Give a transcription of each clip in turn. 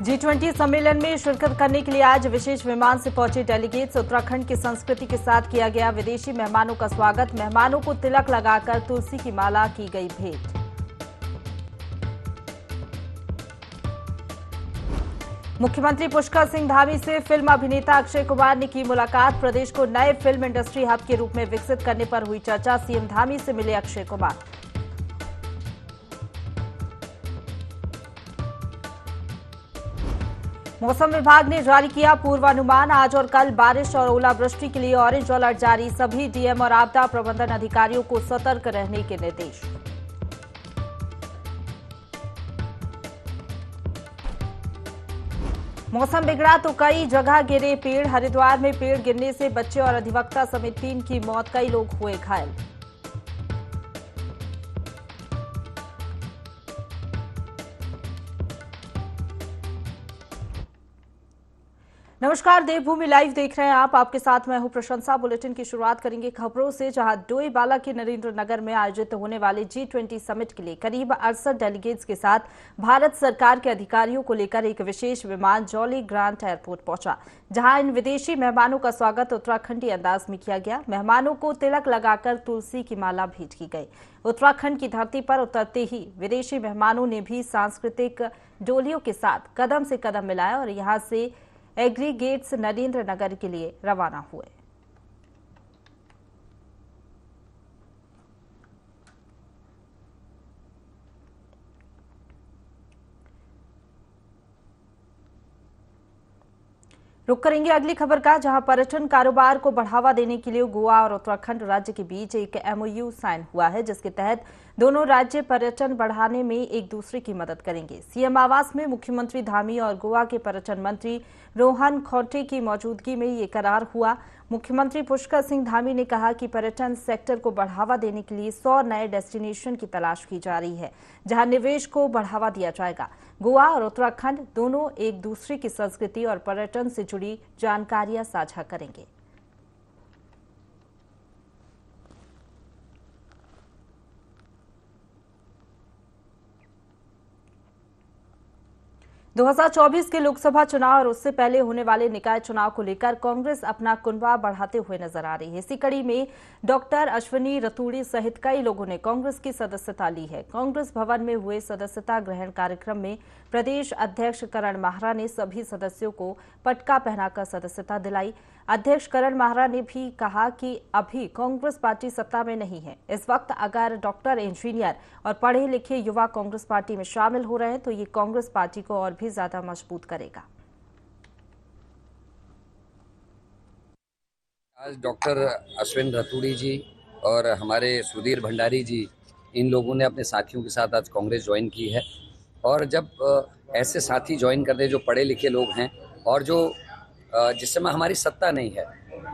G20 सम्मेलन में शिरकत करने के लिए आज विशेष विमान से पहुंचे डेलीगेट्स। उत्तराखंड की संस्कृति के साथ किया गया विदेशी मेहमानों का स्वागत। मेहमानों को तिलक लगाकर तुलसी की माला की गई भेंट। मुख्यमंत्री पुष्कर सिंह धामी से फिल्म अभिनेता अक्षय कुमार ने की मुलाकात। प्रदेश को नए फिल्म इंडस्ट्री हब के रूप में विकसित करने पर हुई चर्चा। सीएम धामी से मिले अक्षय कुमार। मौसम विभाग ने जारी किया पूर्वानुमान। आज और कल बारिश और ओलावृष्टि के लिए ऑरेंज अलर्ट जारी। सभी डीएम और आपदा प्रबंधन अधिकारियों को सतर्क रहने के निर्देश। मौसम बिगड़ा तो कई जगह गिरे पेड़। हरिद्वार में पेड़ गिरने से बच्चे और अधिवक्ता समेत 3 की मौत, कई लोग हुए घायल। नमस्कार, देवभूमि लाइव देख रहे हैं आप। आपके साथ मैं हूं प्रशंसा। बुलेटिन की शुरुआत करेंगे खबरों से, जहां डोईवाला के नरेंद्र नगर में आयोजित होने वाले G20 समिट के लिए करीब 68 डेलीगेट्स के साथ भारत सरकार के अधिकारियों को लेकर एक विशेष विमान जॉली ग्रांट एयरपोर्ट पहुंचा, जहां इन विदेशी मेहमानों का स्वागत उत्तराखंडी अंदाज में किया गया। मेहमानों को तिलक लगाकर तुलसी की माला भेंट की गई। उत्तराखंड की धरती पर उतरते ही विदेशी मेहमानों ने भी सांस्कृतिक डोलियों के साथ कदम से कदम मिलाया और यहां से एग्रीगेट्स नरेंद्र नगर के लिए रवाना हुए। रुक करेंगे अगली खबर का, जहां पर्यटन कारोबार को बढ़ावा देने के लिए गोवा और उत्तराखंड राज्य के बीच एक MOU साइन हुआ है, जिसके तहत दोनों राज्य पर्यटन बढ़ाने में एक दूसरे की मदद करेंगे। सीएम आवास में मुख्यमंत्री धामी और गोवा के पर्यटन मंत्री रोहन खौटे की मौजूदगी में ये करार हुआ। मुख्यमंत्री पुष्कर सिंह धामी ने कहा कि पर्यटन सेक्टर को बढ़ावा देने के लिए 100 नए डेस्टिनेशन की तलाश की जा रही है, जहां निवेश को बढ़ावा दिया जाएगा। गोवा और उत्तराखंड दोनों एक दूसरे की संस्कृति और पर्यटन से जुड़ी जानकारियां साझा करेंगे। दो 2024 के लोकसभा चुनाव और उससे पहले होने वाले निकाय चुनाव को लेकर कांग्रेस अपना कुनबा बढ़ाते हुए नजर आ रही है। इसी कड़ी में डॉक्टर अश्विनी रतूड़ी सहित कई लोगों ने कांग्रेस की सदस्यता ली है। कांग्रेस भवन में हुए सदस्यता ग्रहण कार्यक्रम में प्रदेश अध्यक्ष करण माहरा ने सभी सदस्यों को पटका पहनाकर सदस्यता दिलाई। अध्यक्ष करण माहरा ने भी कहा कि अभी कांग्रेस पार्टी सत्ता में नहीं है। इस वक्त अगर डॉक्टर, इंजीनियर और पढ़े लिखे युवा कांग्रेस पार्टी में शामिल हो रहे हैं तो ये कांग्रेस पार्टी को और भी ज्यादा मजबूत करेगा। आज डॉक्टर अश्विन रतूड़ी जी और हमारे सुधीर भंडारी जी, इन लोगों ने अपने साथियों के साथ आज कांग्रेस ज्वाइन की है। और जब ऐसे साथी ज्वाइन करते जो पढ़े लिखे लोग हैं और जो जिस समय हमारी सत्ता नहीं है,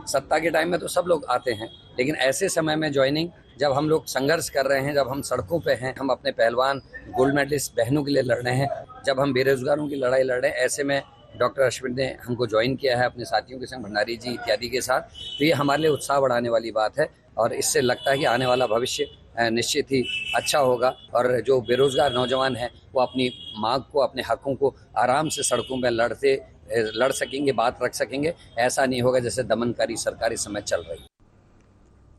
सत्ता के टाइम में तो सब लोग आते हैं, लेकिन ऐसे समय में ज्वाइनिंग, जब हम लोग संघर्ष कर रहे हैं, जब हम सड़कों पे हैं, हम अपने पहलवान गोल्ड मेडलिस्ट बहनों के लिए लड़ रहे हैं, जब हम बेरोजगारों की लड़ाई लड़ रहे हैं, ऐसे में डॉक्टर अश्विन ने हमको ज्वाइन किया है अपने साथियों के संग, भंडारी जी इत्यादि के साथ। तो ये हमारे लिए उत्साह बढ़ाने वाली बात है और इससे लगता है कि आने वाला भविष्य निश्चित ही अच्छा होगा और जो बेरोजगार नौजवान हैं वो अपनी मांग को, अपने हकों को आराम से सड़कों में लड़ सकेंगे, बात रख सकेंगे। ऐसा नहीं होगा जैसे दमनकारी सरकार इस समय चल रही है।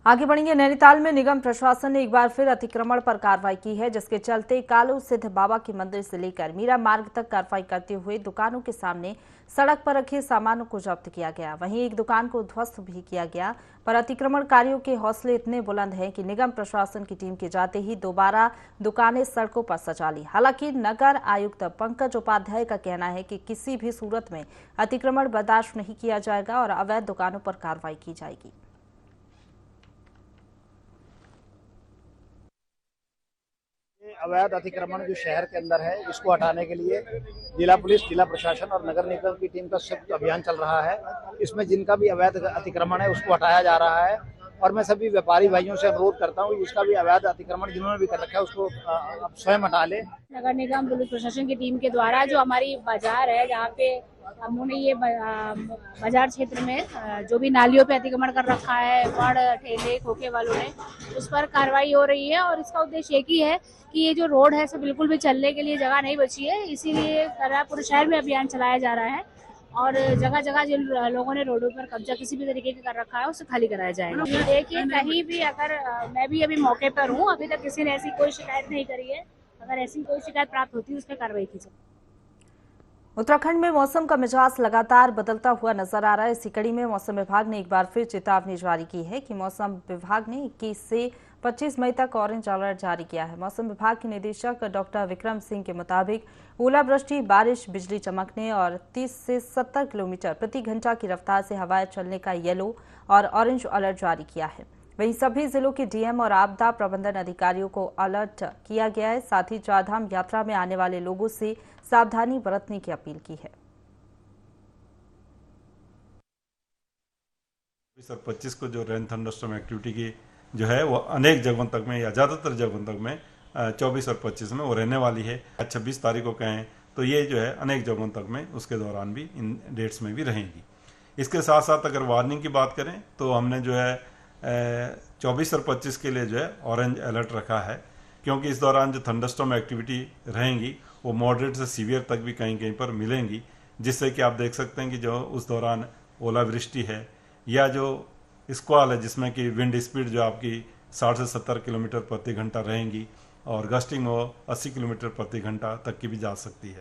आगे बढ़ेंगे। नैनीताल में निगम प्रशासन ने एक बार फिर अतिक्रमण पर कार्रवाई की है, जिसके चलते कालू सिद्ध बाबा के मंदिर से लेकर मीरा मार्ग तक कार्रवाई करते हुए दुकानों के सामने सड़क पर रखे सामानों को जब्त किया गया। वहीं एक दुकान को ध्वस्त भी किया गया। पर अतिक्रमणकारियों के हौसले इतने बुलंद हैं कि निगम प्रशासन की टीम के जाते ही दोबारा दुकानें सड़कों पर सजा ली। हालांकि नगर आयुक्त पंकज उपाध्याय का कहना है कि किसी भी सूरत में अतिक्रमण बर्दाश्त नहीं किया जाएगा और अवैध दुकानों पर कार्रवाई की जाएगी। अवैध अतिक्रमण जो शहर के अंदर है, इसको हटाने के लिए जिला पुलिस, जिला प्रशासन और नगर निगम की टीम का संयुक्त अभियान चल रहा है। इसमें जिनका भी अवैध अतिक्रमण है उसको हटाया जा रहा है और मैं सभी व्यापारी भाइयों से अनुरोध करता हूँ जिसका भी अवैध अतिक्रमण जिन्होंने भी कर रखा है उसको स्वयं हटा ले। नगर निगम पुलिस प्रशासन की टीम के द्वारा जो हमारी बाजार है, जहाँ पे हम लोगों ने ये बाजार क्षेत्र में जो भी नालियों पे अतिक्रमण कर रखा है, फड़ ठेले खोखे वालों ने, उस पर कार्रवाई हो रही है। और इसका उद्देश्य एक ही है कि ये जो रोड है, इसे बिल्कुल भी चलने के लिए जगह नहीं बची है, इसीलिए पूरे शहर में अभियान चलाया जा रहा है और जगह जगह जिन लोगों ने रोडों पर कब्जा किसी भी तरीके का कर रखा है, उसे खाली कराया जाएगा। देखिए, कहीं भी अगर मैं भी अभी मौके पर हूँ, अभी तक किसी ने ऐसी कोई शिकायत नहीं करी है। अगर ऐसी कोई शिकायत प्राप्त होती है, उस पर कार्रवाई की जाए। उत्तराखंड में मौसम का मिजाज लगातार बदलता हुआ नजर आ रहा है। इसी कड़ी में मौसम विभाग ने एक बार फिर चेतावनी जारी की है कि मौसम विभाग ने 21 से 25 मई तक ऑरेंज अलर्ट जारी किया है। मौसम विभाग के निदेशक डॉक्टर विक्रम सिंह के मुताबिक ओलावृष्टि, बारिश, बिजली चमकने और 30 से 70 किलोमीटर प्रति घंटा की रफ्तार से हवाएं चलने का येलो और ऑरेंज अलर्ट जारी किया है। वहीं सभी जिलों के डीएम और आपदा प्रबंधन अधिकारियों को अलर्ट किया गया है। साथ ही चारधाम यात्रा में आने वाले लोगों से सावधानी बरतने की अपील की है। 24 और 25 को जो रेन थंडरस्टॉर्म एक्टिविटी की जो है वो अनेक जगहों तक में या ज़्यादातर जगहों तक में 24 और 25 में वो रहने वाली है। 26 तारीख को कहें तो ये जो है अनेक जगहों तक में उसके दौरान भी इन डेट्स में भी रहेंगी। इसके साथ साथ अगर वार्निंग की बात करें तो हमने जो है 24 और 25 के लिए जो है ऑरेंज अलर्ट रखा है, क्योंकि इस दौरान जो थंडरस्टॉर्म एक्टिविटी रहेंगी वो मॉडरेट से सीवियर तक भी कहीं कहीं पर मिलेंगी, जिससे कि आप देख सकते हैं कि जो उस दौरान ओलावृष्टि है या जो स्क्वाल है जिसमें कि विंड स्पीड जो आपकी 60 से 70 किलोमीटर प्रति घंटा रहेंगी और गस्टिंग वो 80 किलोमीटर प्रति घंटा तक की भी जा सकती है।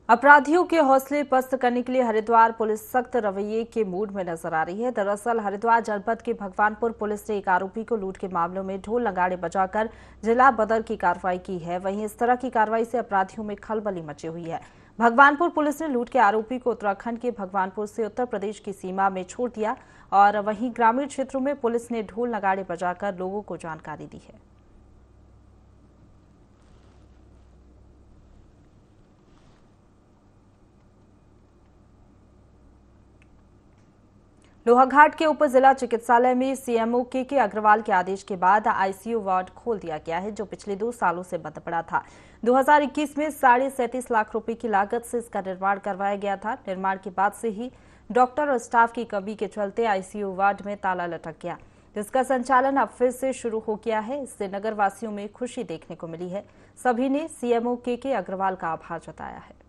अपराधियों के हौसले पस्त करने के लिए हरिद्वार पुलिस सख्त रवैये के मूड में नजर आ रही है। दरअसल हरिद्वार जनपद के भगवानपुर पुलिस ने एक आरोपी को लूट के मामलों में ढोल नगाड़े बजाकर जिला बदर की कार्रवाई की है। वहीं इस तरह की कार्रवाई से अपराधियों में खलबली मची हुई है। भगवानपुर पुलिस ने लूट के आरोपी को उत्तराखंड के भगवानपुर से उत्तर प्रदेश की सीमा में छोड़ दिया और वहीं ग्रामीण क्षेत्रों में पुलिस ने ढोल नगाड़े बजाकर लोगों को जानकारी दी है। लोहाघाट के उप जिला चिकित्सालय में सीएमओ के अग्रवाल के आदेश के बाद आईसीयू वार्ड खोल दिया गया है, जो पिछले 2 सालों से बंद पड़ा था। 2021 में 37.5 लाख रुपए की लागत से इसका निर्माण करवाया गया था। निर्माण के बाद से ही डॉक्टर और स्टाफ की कमी के चलते आईसीयू वार्ड में ताला लटक गया, जिसका संचालन अब फिर से शुरू हो गया है। इससे नगर वासियों में खुशी देखने को मिली है। सभी ने सीएमओ के अग्रवाल का आभार जताया है।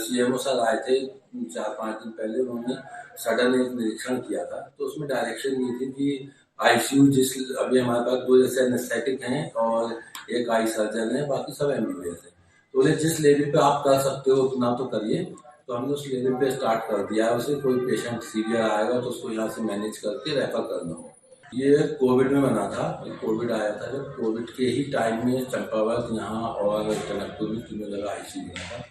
सीएमओ सर आए थे 4-5 दिन पहले, उन्होंने सडन एक निरीक्षण किया था, तो उसमें डायरेक्शन दी थी कि आईसीयू अभी हमारे पास 2 जैसे एनेस्थेटिक हैं और एक आई सर्जन है, बाकी सब एमबीबीएस है। तो जिस लेवल पे आप कर सकते हो उतना तो करिए। तो हमने उस लेवल पे स्टार्ट कर दिया है। उसे कोई पेशेंट सीवियर आएगा तो उसको यहाँ से मैनेज करके रेफर करना हो। ये कोविड में बना था, कोविड आया था, जब कोविड के ही टाइम में चंपावत यहाँ और टनकपुर में तीनों जगह आईसीयू बना था।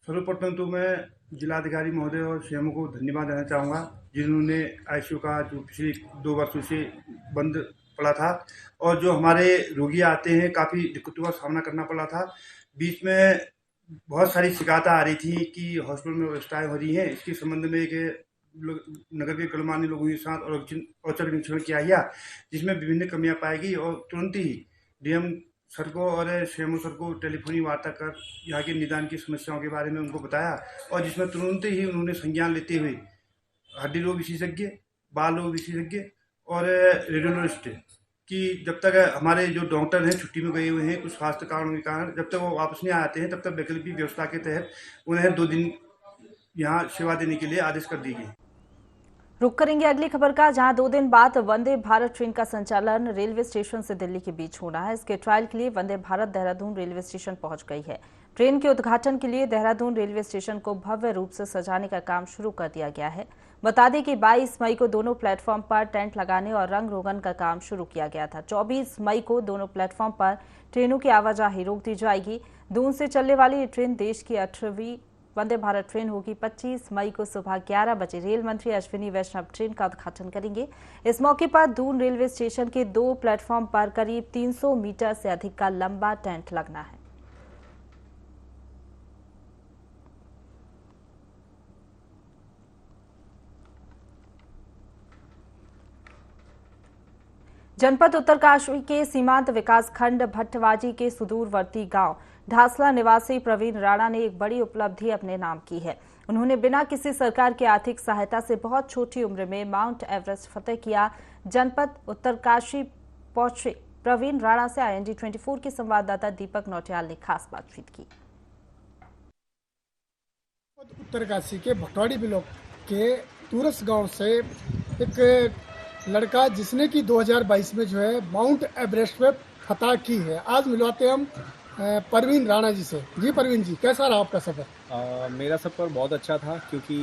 सर्वप्रथम तो मैं जिलाधिकारी महोदय और सीएमओ को धन्यवाद देना चाहूँगा, जिन्होंने आईसीयू का जो पिछले 2 वर्षों से बंद पड़ा था और जो हमारे रोगी आते हैं काफ़ी दिक्कतों का सामना करना पड़ा था। बीच में बहुत सारी शिकायतें आ रही थी कि हॉस्पिटल में व्यवस्थाएं हो रही हैं, इसके संबंध में एक नगर के गणमान्य लोगों के साथ औचक निरीक्षण किया गया, जिसमें विभिन्न कमियां पाई गई और तुरंत ही डीएम सर को और सीएमओ सर को टेलीफोनिक वार्ता कर यहाँ के निदान की समस्याओं के बारे में उनको बताया और जिसमें तुरंत ही उन्होंने संज्ञान लेते हुए हड्डी रोग विशेषज्ञ, बाल रोग विशेषज्ञ और रेडियोलॉजिस्ट कि जब तक हमारे जो डॉक्टर हैं छुट्टी में गए हुए हैं कुछ स्वास्थ्य कारणों के कारण, जब तक वो वापस नहीं आते हैं तब तक वैकल्पिक व्यवस्था के तहत उन्हें 2 दिन यहाँ सेवा देने के लिए आदेश कर दी गई। रुक करेंगे अगली खबर का, जहां 2 दिन बाद वंदे भारत ट्रेन का संचालन रेलवे स्टेशन से दिल्ली के बीच होना है। इसके ट्रायल के लिए वंदे भारत देहरादून रेलवे स्टेशन पहुंच गई है। ट्रेन के उद्घाटन के लिए देहरादून रेलवे स्टेशन को भव्य रूप से सजाने का काम शुरू कर दिया गया है। बता दें कि 22 मई को दोनों प्लेटफॉर्म पर टेंट लगाने और रंग रोगन का काम शुरू किया गया था। 24 मई को दोनों प्लेटफॉर्म पर ट्रेनों की आवाजाही रोक दी जाएगी। दून से चलने वाली ये ट्रेन देश की 8वीं वंदे भारत ट्रेन होगी। 25 मई को सुबह 11 बजे रेल मंत्री अश्विनी वैष्णव ट्रेन का उद्घाटन करेंगे। इस मौके पर दून रेलवे स्टेशन के 2 प्लेटफॉर्म पर करीब 300 मीटर से अधिक का लंबा टेंट लगना है। जनपद उत्तरकाशी के सीमांत विकास खंड भट्टवाजी के सुदूरवर्ती गांव ढासला निवासी प्रवीण राणा ने एक बड़ी उपलब्धि अपने नाम की है। उन्होंने बिना किसी सरकार की आर्थिक सहायता से बहुत छोटी उम्र में माउंट एवरेस्ट फतेह किया। जनपद उत्तरकाशी पहुंचे प्रवीण राणा से ING 24 के संवाददाता दीपक नौटियाल ने खास बातचीत की। उत्तरकाशी के भटवाड़ी ब्लॉक के तुरस गांव से एक लड़का जिसने कि 2022 में जो है माउंट एवरेस्ट पे फतह की है, आज मिलवाते हम प्रवीण राणा जी से। जी प्रवीण जी, कैसा रहा आपका सफर? मेरा सफ़र बहुत अच्छा था क्योंकि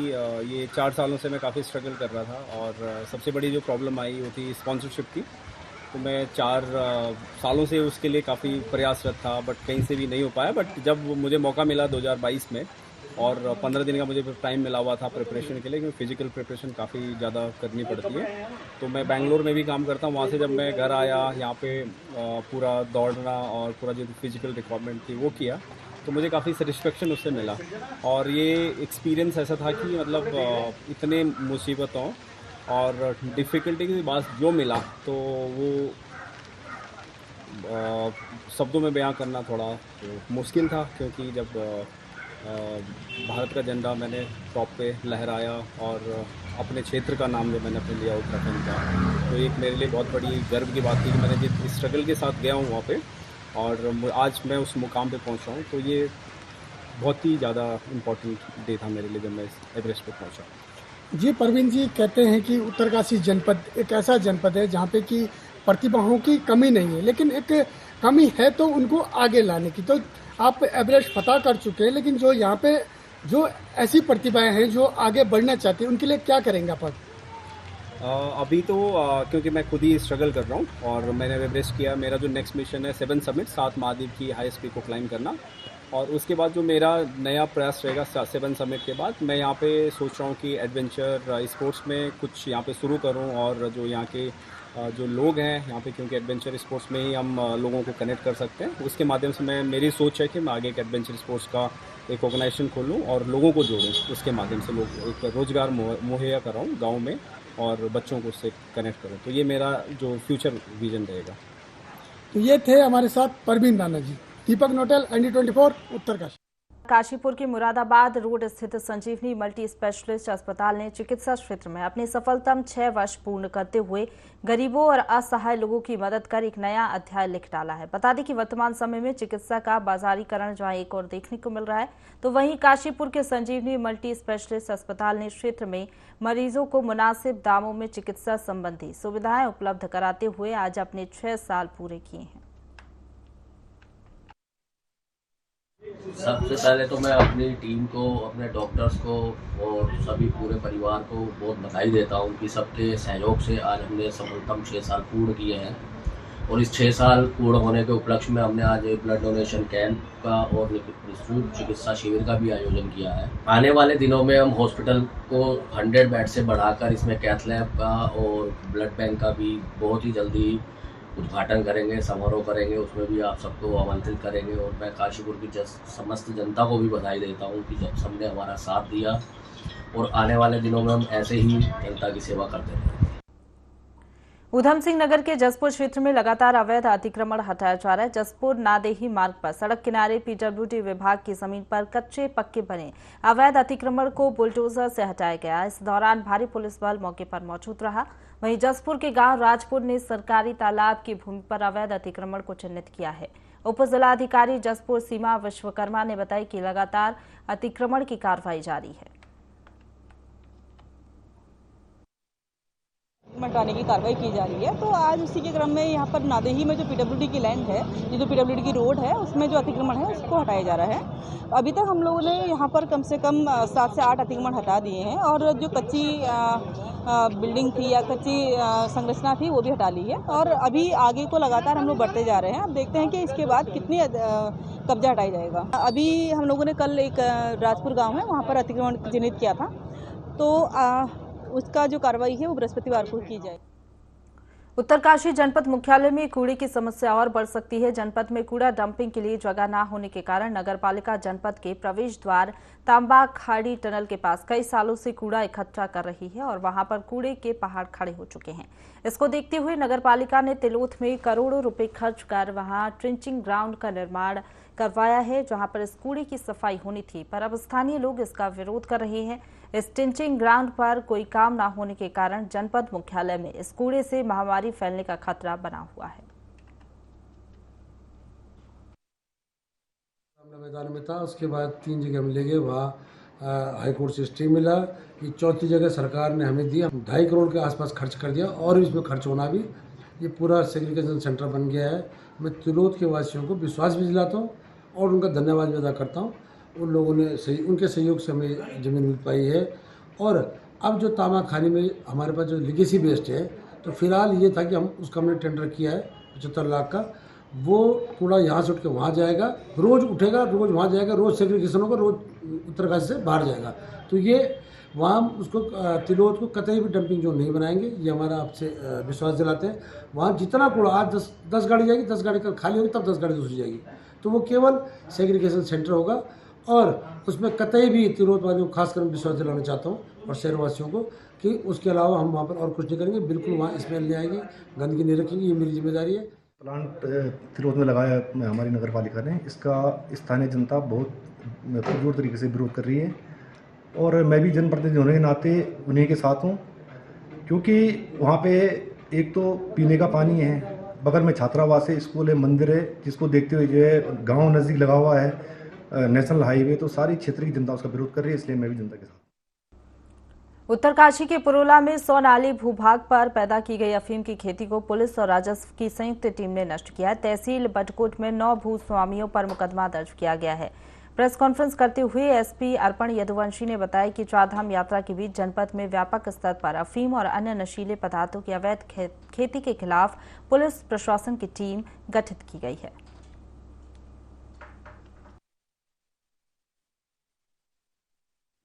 ये 4 सालों से मैं काफ़ी स्ट्रगल कर रहा था और सबसे बड़ी जो प्रॉब्लम आई वो थी स्पॉन्सरशिप की। तो मैं 4 सालों से उसके लिए काफ़ी प्रयासरत था, बट कहीं से भी नहीं हो पाया। बट जब मुझे मौका मिला 2022 में और 15 दिन का मुझे टाइम मिला हुआ था प्रिपरेशन के लिए, क्योंकि फिजिकल प्रिपरेशन काफ़ी ज़्यादा करनी पड़ती है। तो मैं बेंगलोर में भी काम करता हूँ, वहाँ से जब मैं घर आया यहाँ पे पूरा दौड़ना और पूरा जो फिजिकल रिक्वायरमेंट थी वो किया, तो मुझे काफ़ी सेटिस्फेक्शन उससे मिला। और ये एक्सपीरियंस ऐसा था कि मतलब इतने मुसीबतों और डिफ़िकल्टी के बाद जो मिला तो वो शब्दों में बयां करना थोड़ा मुश्किल था, क्योंकि जब भारत का झंडा मैंने टॉप पे लहराया और अपने क्षेत्र का नाम जो मैंने अपने लिया उत्तराखंड का, तो एक मेरे लिए बहुत बड़ी गर्व की बात थी कि मैंने जिस स्ट्रगल के साथ गया हूँ वहाँ पे और आज मैं उस मुकाम पे पहुँचा हूँ। तो ये बहुत ही ज़्यादा इम्पोर्टेंट डे था मेरे लिए जब मैं इस एवरेस्ट पे पहुँचा। जी प्रवीण जी, कहते हैं कि उत्तरकाशी जनपद एक ऐसा जनपद है जहाँ पे कि प्रतिभाओं की कमी नहीं है, लेकिन एक कमी है तो उनको आगे लाने की। तो आप एवरेस्ट फतह कर चुके हैं, लेकिन जो यहाँ पे जो ऐसी प्रतिभाएं हैं जो आगे बढ़ना चाहती हैं, उनके लिए क्या करेंगे आप? अभी तो क्योंकि मैं खुद ही स्ट्रगल कर रहा हूँ और मैंने एवरेस्ट किया। मेरा जो नेक्स्ट मिशन है 7 समिट 7 महाद्वीप की हाईएस्ट पीक को क्लाइम करना, और उसके बाद जो मेरा नया प्रयास रहेगा 7 समिट के बाद मैं यहाँ पे सोच रहा हूँ कि एडवेंचर स्पोर्ट्स में कुछ यहाँ पे शुरू करूँ। और जो यहाँ के जो लोग हैं यहाँ पे, क्योंकि एडवेंचर स्पोर्ट्स में ही हम लोगों को कनेक्ट कर सकते हैं, उसके माध्यम से मेरी सोच है कि मैं आगे एक एडवेंचर स्पोर्ट्स का एक ऑर्गेनाइजेशन खोलूँ और लोगों को जोड़ूँ। उसके माध्यम से लोग एक रोज़गार मुहैया कराऊँ गाँव में और बच्चों को उससे कनेक्ट करूँ। तो ये मेरा जो फ्यूचर विजन रहेगा। तो ये थे हमारे साथ प्रवीण राणा जी। दीपक नौटियाल, ING 24 उत्तरकाशी। काशीपुर के मुरादाबाद रोड स्थित संजीवनी मल्टी स्पेशलिस्ट अस्पताल ने चिकित्सा क्षेत्र में अपने सफलतम 6 वर्ष पूर्ण करते हुए गरीबों और असहाय लोगों की मदद कर एक नया अध्याय लिख डाला है। बता दें कि वर्तमान समय में चिकित्सा का बाजारीकरण जहां एक और देखने को मिल रहा है, तो वहीं काशीपुर के संजीवनी मल्टी स्पेशलिस्ट अस्पताल ने क्षेत्र में मरीजों को मुनासिब दामों में चिकित्सा संबंधी सुविधाएं उपलब्ध कराते हुए आज अपने 6 साल पूरे किए हैं। सबसे पहले तो मैं अपनी टीम को, अपने डॉक्टर्स को और सभी पूरे परिवार को बहुत बधाई देता हूं कि सबके सहयोग से आज हमने सफलतम 6 साल पूर्ण किए हैं। और इस 6 साल पूर्ण होने के उपलक्ष्य में हमने आज एक ब्लड डोनेशन कैंप का और निःशुल्क चिकित्सा शिविर का भी आयोजन किया है। आने वाले दिनों में हम हॉस्पिटल को 100 बेड से बढ़ाकर इसमें कैथ लैब का और ब्लड बैंक का भी बहुत ही जल्दी उद्घाटन करेंगे, समारोह करेंगे, उसमें भी आप सबको आमंत्रित करेंगे। और मैं काशीपुर की समस्त जनता को भी बधाई देता हूं कि जब सबने हमारा साथ दिया और आने वाले दिनों में हम ऐसे ही जनता की सेवा करते रहेंगे। ऊधम सिंह नगर के जसपुर क्षेत्र में लगातार अवैध अतिक्रमण हटाया जा रहा है। जसपुर नादेही मार्ग पर सड़क किनारे PWD विभाग की जमीन पर कच्चे पक्के बने अवैध अतिक्रमण को बुलडोजर से हटाया गया। इस दौरान भारी पुलिस बल मौके पर मौजूद रहा। वहीं जसपुर के गांव राजपुर ने सरकारी तालाब की भूमि पर अवैध अतिक्रमण को चिन्हित किया है। उप जिलाधिकारी जसपुर सीमा विश्वकर्मा ने बताया कि लगातार अतिक्रमण की कार्रवाई जारी है। हटाने की कार्रवाई की जा रही है। तो आज उसी के क्रम में यहाँ पर नादेही में जो PWD की लैंड है, ये जो PWD की रोड है, उसमें जो अतिक्रमण है उसको हटाया जा रहा है। अभी तक हम लोगों ने यहाँ पर कम से कम 7 से 8 अतिक्रमण हटा दिए हैं और जो कच्ची बिल्डिंग थी या कच्ची संरचना थी वो भी हटा ली है। और अभी आगे को लगातार हम लोग बढ़ते जा रहे हैं। अब देखते हैं कि इसके बाद कितनी कब्जा हटाया जाएगा। अभी हम लोगों ने कल एक राजपुर गाँव है वहाँ पर अतिक्रमण चिन्हित किया था, तो उसका जो कार्रवाई है वो बृहस्पतिवार को की जाए। उत्तरकाशी जनपद मुख्यालय में कूड़े की समस्या और बढ़ सकती है। जनपद में कूड़ा डंपिंग के लिए जगह न होने के कारण नगरपालिका जनपद के प्रवेश द्वार तांबा खाड़ी टनल के पास कई सालों से कूड़ा इकट्ठा कर रही है और वहां पर कूड़े के पहाड़ खड़े हो चुके हैं। इसको देखते हुए नगरपालिका ने तिलोथ में करोड़ों रुपए खर्च कर वहां ट्रिंचिंग ग्राउंड का निर्माण करवाया है, जहां पर इस कूड़े की सफाई होनी थी, पर अब स्थानीय लोग इसका विरोध कर रहे हैं। इस टिंचिंग ग्राउंड पर कोई काम न होने के कारण जनपद मुख्यालय में इस कूड़े से महामारी फैलने का खतरा बना हुआ है। मैदान में था, उसके बाद 3 जगह हम ले गए, वहाँ हाईकोर्ट से स्टे मिला कि चौथी जगह सरकार ने हमें दिया। 2.5 करोड़ के आसपास खर्च कर दिया और इसमें खर्च होना भी, ये पूरा सेग्रीगेशन सेंटर बन गया है। मैं तिलोथ के वासियों को विश्वास भी दिलाता हूँ और उनका धन्यवाद भी अदा करता हूँ। उन लोगों ने उनके सहयोग से हमें ज़मीन मिल पाई है। और अब जो तांबा खानी में हमारे पास जो लीगेसी वेस्ट है, तो फिलहाल ये था कि हम उसका हमने टेंडर किया है 75 लाख का। वो कूड़ा यहाँ से उठ के वहाँ जाएगा, रोज़ उठेगा, रोज़ वहाँ जाएगा, रोज़ सेग्रीगेशन होगा, रोज़ उत्तरकाशी से बाहर जाएगा। तो ये वहाँ उसको तिलोथ को कतई भी डंपिंग जोन नहीं बनाएंगे, ये हमारा आपसे विश्वास दिलाते हैं। वहाँ जितना कूड़ा आज 10 गाड़ी जाएगी, 10 गाड़ी कल खाली होगी, तब 10 गाड़ी दूसरी जाएगी, तो वो केवल सेग्रीगेशन सेंटर होगा। और उसमें कतई भी तिलोथ वालियों को खासकर विश्वास दिलाना चाहता हूँ और शहरवासियों को कि उसके अलावा हम वहाँ पर और कुछ नहीं करेंगे। बिल्कुल वहाँ स्मेल नहीं आएगी, गंदगी नहीं रखेंगे, ये मेरी जिम्मेदारी है। प्लांट तिलोथ में लगाया हमारी नगर पालिका ने, इसका स्थानीय जनता बहुत पुरजोर तरीके से विरोध कर रही है और मैं भी जनप्रतिनिधि होने के नाते उन्हीं के साथ हूँ, क्योंकि वहाँ पे एक तो पीने का पानी है, बगल में छात्रावास है, स्कूल है, मंदिर है, जिसको देखते हुए जो है गाँव नज़दीक लगा हुआ है, नेशनल हाईवे, तो सारी क्षेत्र की जनता उसका विरोध कर रही है, इसलिए मैं भी जनता के साथ। उत्तरकाशी के पुरोला में 100 नाली भूभाग पर पैदा की गई अफीम की खेती को पुलिस और राजस्व की संयुक्त टीम ने नष्ट किया। तहसील बटकोट में 9 भूस्वामियों पर मुकदमा दर्ज किया गया है। प्रेस कॉन्फ्रेंस करते हुए एसपी अर्पण यदुवंशी ने बताया कि चारधाम यात्रा के बीच जनपद में व्यापक स्तर पर अफीम और अन्य नशीले पदार्थों की अवैध खेती के खिलाफ पुलिस प्रशासन की टीम गठित की गई है।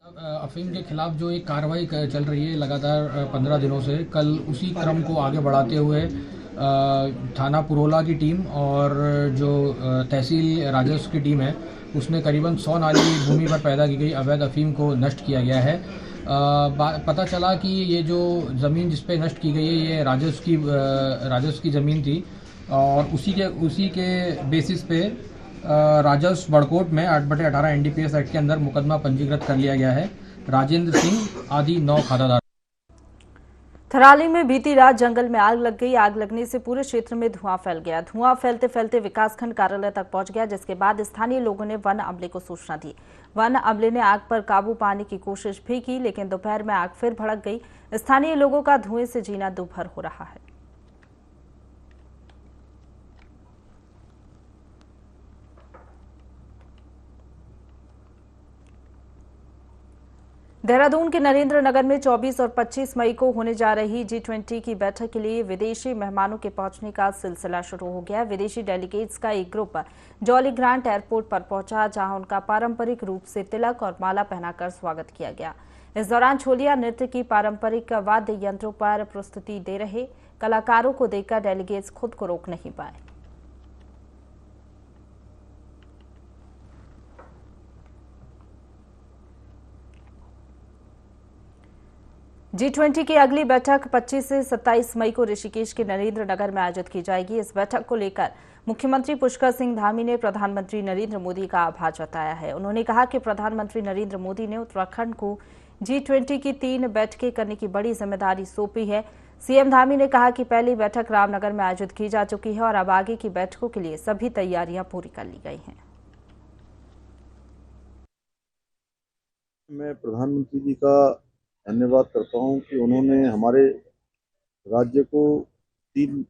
अफीम के खिलाफ जो एक कार्रवाई चल रही है लगातार 15 दिनों से, कल उसी क्रम को आगे बढ़ाते हुए थाना पुरोला की टीम और जो तहसील राजस्व की टीम है, उसने करीबन 100 नाली भूमि पर पैदा की गई अवैध अफीम को नष्ट किया गया है। पता चला कि ये जो ज़मीन जिस पे नष्ट की गई है, ये राजस्व की ज़मीन थी और उसी के बेसिस पे राजस्व बड़कोट में 8/18 NDPS एक्ट के अंदर मुकदमा पंजीकृत कर लिया गया है। राजेंद्र सिंह आदि 9 खातादार। थराली में बीती रात जंगल में आग लग गई। आग लगने से पूरे क्षेत्र में धुआं फैल गया। धुआं फैलते फैलते विकासखंड कार्यालय तक पहुंच गया, जिसके बाद स्थानीय लोगों ने वन अमले को सूचना दी। वन अमले ने आग पर काबू पाने की कोशिश भी की, लेकिन दोपहर में आग फिर भड़क गई। स्थानीय लोगों का धुएं से जीना दुभर हो रहा है। देहरादून के नरेंद्र नगर में 24 और 25 मई को होने जा रही G20 की बैठक के लिए विदेशी मेहमानों के पहुंचने का सिलसिला शुरू हो गया। विदेशी डेलीगेट्स का एक ग्रुप जॉली ग्रांट एयरपोर्ट पर पहुंचा, जहां उनका पारंपरिक रूप से तिलक और माला पहनाकर स्वागत किया गया। इस दौरान छोलिया नृत्य की पारंपरिक वाद्य यंत्रों पर प्रस्तुति दे रहे कलाकारों को देखकर डेलीगेट्स खुद को रोक नहीं पाए। G20 की अगली बैठक 25 से 27 मई को ऋषिकेश के नरेंद्र नगर में आयोजित की जाएगी। इस बैठक को लेकर मुख्यमंत्री पुष्कर सिंह धामी ने प्रधानमंत्री नरेंद्र मोदी का आभार जताया है। उन्होंने कहा कि प्रधानमंत्री नरेंद्र मोदी ने उत्तराखंड को G20 की 3 बैठकें करने की बड़ी जिम्मेदारी सौंपी है। सीएम धामी ने कहा कि पहली बैठक रामनगर में आयोजित की जा चुकी है और अब आगे की बैठकों के लिए सभी तैयारियां पूरी कर ली गई हैं। मैं प्रधानमंत्री जी का धन्यवाद करता हूं कि उन्होंने हमारे राज्य को 3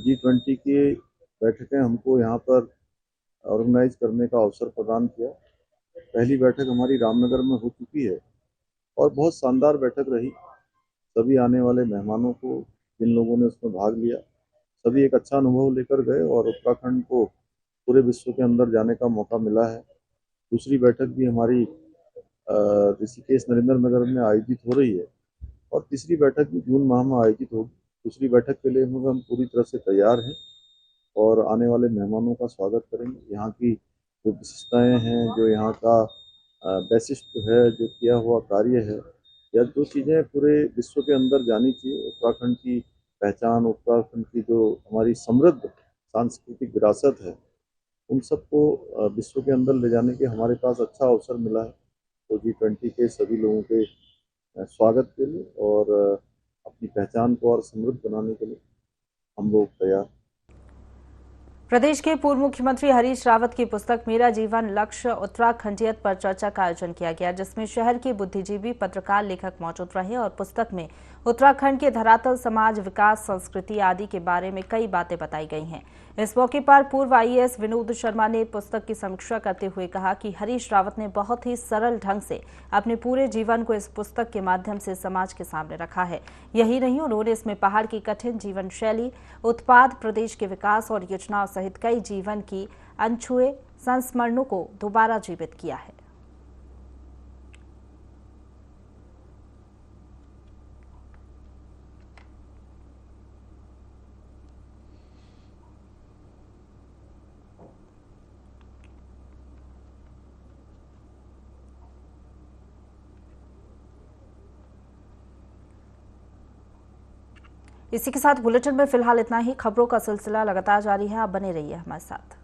G20 की बैठकें हमको यहाँ पर ऑर्गेनाइज करने का अवसर प्रदान किया। पहली बैठक हमारी रामनगर में हो चुकी है और बहुत शानदार बैठक रही। सभी आने वाले मेहमानों को, जिन लोगों ने उसमें भाग लिया, सभी एक अच्छा अनुभव लेकर गए और उत्तराखंड को पूरे विश्व के अंदर जाने का मौका मिला है। दूसरी बैठक भी हमारी ऋषिकेश नरेंद्र नगर में आयोजित हो रही है और तीसरी बैठक भी जून माह में आयोजित होगी। दूसरी बैठक के लिए हम पूरी तरह से तैयार हैं और आने वाले मेहमानों का स्वागत करेंगे। यहाँ की जो विशेषताएँ हैं, जो यहाँ का वैशिष्ट है, जो किया हुआ कार्य है, या जो चीज़ें पूरे विश्व के अंदर जानी चाहिए, उत्तराखंड की पहचान, उत्तराखंड की जो हमारी समृद्ध सांस्कृतिक विरासत है, उन सबको विश्व के अंदर ले जाने के हमारे पास अच्छा अवसर मिला है। तो G20 के सभी लोगों के स्वागत के लिए और अपनी पहचान को और समृद्ध बनाने के लिए हम लोग तैयार। प्रदेश के पूर्व मुख्यमंत्री हरीश रावत की पुस्तक मेरा जीवन लक्ष्य उत्तराखंडियत पर चर्चा का आयोजन किया गया, जिसमें शहर के बुद्धिजीवी, पत्रकार, लेखक मौजूद रहे और पुस्तक में उत्तराखंड के धरातल, समाज, विकास, संस्कृति आदि के बारे में कई बातें बताई गई हैं। इस मौके पर पूर्व IAS विनोद शर्मा ने पुस्तक की समीक्षा करते हुए कहा कि हरीश रावत ने बहुत ही सरल ढंग से अपने पूरे जीवन को इस पुस्तक के माध्यम से समाज के सामने रखा है। यही नहीं, उन्होंने इसमें पहाड़ की कठिन जीवन शैली, उत्पाद, प्रदेश के विकास और योजनाओं सहित कई जीवन की अनछुए संस्मरणों को दोबारा जीवित किया है। इसी के साथ बुलेटिन में फिलहाल इतना ही। खबरों का सिलसिला लगातार जारी है, आप बने रहिए हमारे साथ।